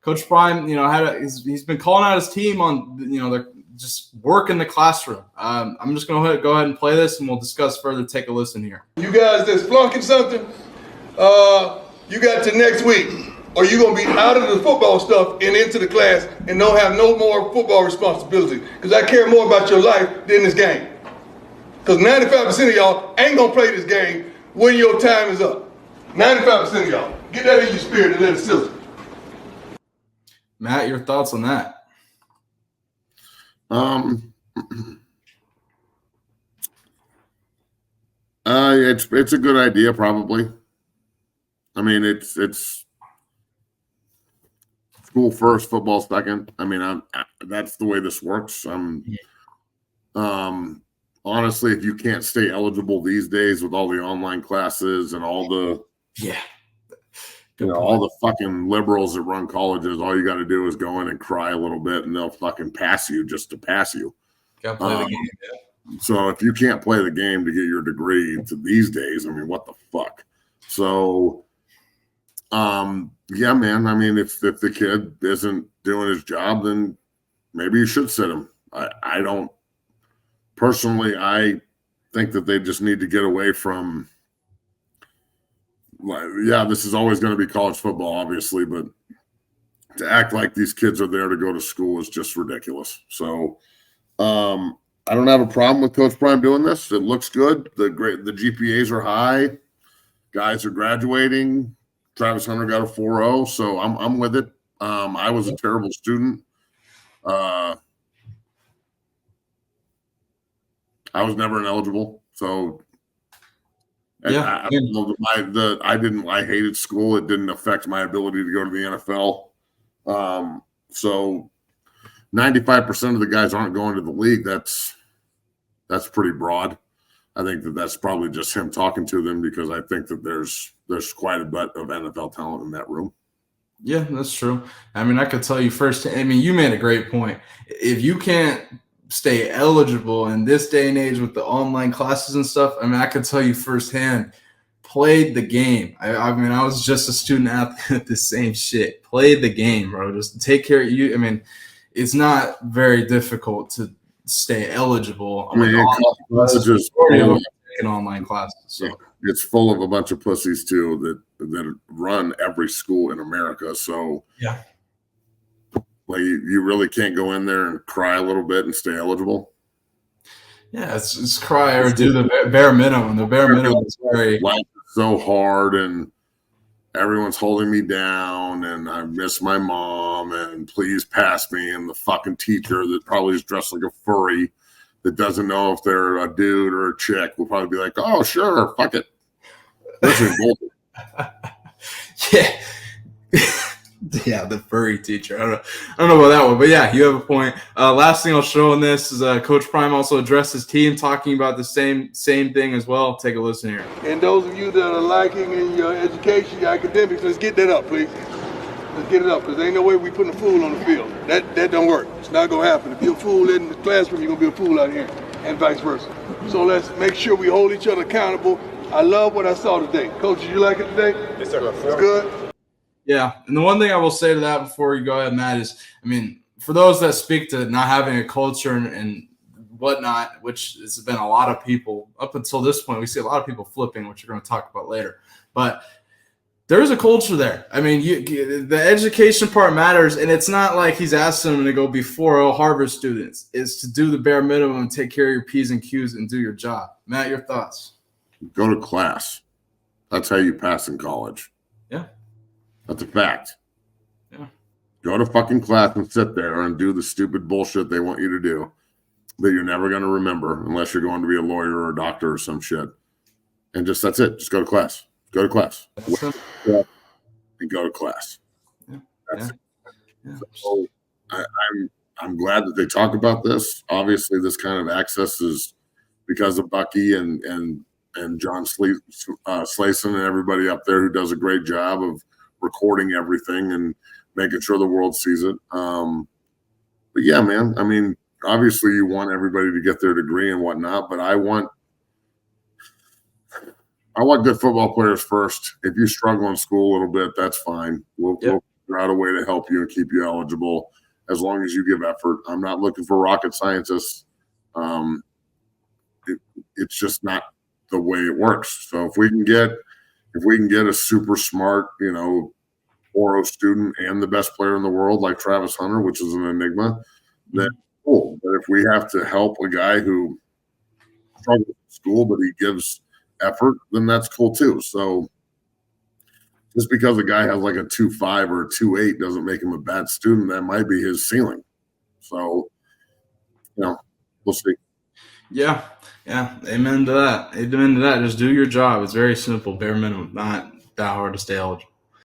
Coach Prime, he's been calling out his team on, they're just work in the classroom. I'm just going to go ahead and play this, and we'll discuss further. Take a listen here. You guys that's flunking something, you got to next week, or you're going to be out of the football stuff and into the class and don't have no more football responsibility. Because I care more about your life than this game. Because 95% of y'all ain't going to play this game when your time is up. 95% of y'all. Get that in your spirit and let it sizzle. Matt, your thoughts on that? It's a good idea, probably. I mean, it's school first, football second. I mean, that's the way this works. Honestly, if you can't stay eligible these days with all the online classes and all the all the fucking liberals that run colleges, all you got to do is go in and cry a little bit, and they'll fucking pass you just to pass you. Got to play the game. Yeah. So if you can't play the game to get your degree to these days, I mean, what the fuck? So, yeah, man. I mean, if the kid isn't doing his job, then maybe you should sit him. I don't personally. I think that they just need to get away from. Yeah, this is always going to be college football, obviously, but to act like these kids are there to go to school is just ridiculous. So, I don't have a problem with Coach Prime doing this. It looks good. The GPAs are high. Guys are graduating. Travis Hunter got a 4.0, so I'm with it. I was a terrible student. I was never ineligible, so yeah. I hated school. It didn't affect my ability to go to the NFL. So 95% of the guys aren't going to the league. That's pretty broad. I think that's probably just him talking to them, because I think that there's quite a bit of NFL talent in that room. Yeah, that's true. I mean, I could tell you first. I mean, you made a great point. If you can't stay eligible in this day and age with the online classes and stuff, I mean, I could tell you firsthand, played the game. I mean, I was just a student athlete, the same shit. Played the game, bro. Just take care of you. I mean, it's not very difficult to stay eligible. I mean, online classes. So it's full of a bunch of pussies too that run every school in America. So yeah. Like you really can't go in there and cry a little bit and stay eligible. Yeah, it's cry or do the bare minimum. The bare minimum is very life is so hard, and everyone's holding me down, and I miss my mom, and please pass me. And the fucking teacher that probably is dressed like a furry that doesn't know if they're a dude or a chick will probably be like, "Oh, sure, fuck it." Yeah. Yeah, the furry teacher. I don't know about that one, but yeah, you have a point. Last thing I'll show in this is Coach Prime also addressed his team, talking about the same thing as well. Take a listen here. And those of you that are lacking in your education, your academics, let's get that up, please. Let's get it up, because there ain't no way we putting a fool on the field. That don't work. It's not gonna happen. If you're a fool in the classroom, you're gonna be a fool out here, and vice versa. So let's make sure we hold each other accountable. I love what I saw today. Coach, did you like it today? Yes, sir. It's good. Yeah, and the one thing I will say to that before you go ahead, Matt, is, I mean, for those that speak to not having a culture and whatnot, which has been a lot of people up until this point, we see a lot of people flipping, which we're going to talk about later. But there's a culture there. I mean, the education part matters, and it's not like he's asking them to go be 4.0 Harvard students. It's to do the bare minimum, take care of your P's and Q's, and do your job. Matt, your thoughts? Go to class. That's how you pass in college. Yeah. That's a fact. Yeah. Go to fucking class and sit there and do the stupid bullshit they want you to do that you're never going to remember unless you're going to be a lawyer or a doctor or some shit. And that's it. Just go to class. Go to class. And go to class. Yeah. That's it. Yeah. So I'm glad that they talk about this. Obviously, this kind of access is because of Bucky and John Slayson and everybody up there who does a great job of recording everything and making sure the world sees it. But yeah, man, I mean, obviously you want everybody to get their degree and whatnot, but I want good football players first. If you struggle in school a little bit, that's fine. We'll figure out a way to help you and keep you eligible as long as you give effort. I'm not looking for rocket scientists. It's just not the way it works. So if we can get a super smart, Oro student and the best player in the world like Travis Hunter, which is an enigma, then cool. But if we have to help a guy who struggles in school but he gives effort, then that's cool too. So just because a guy has like a 2.5 or a 2.8 doesn't make him a bad student. That might be his ceiling. So, we'll see. Yeah. Amen to that. Amen to that. Just do your job. It's very simple, bare minimum. Not that hard to stay eligible.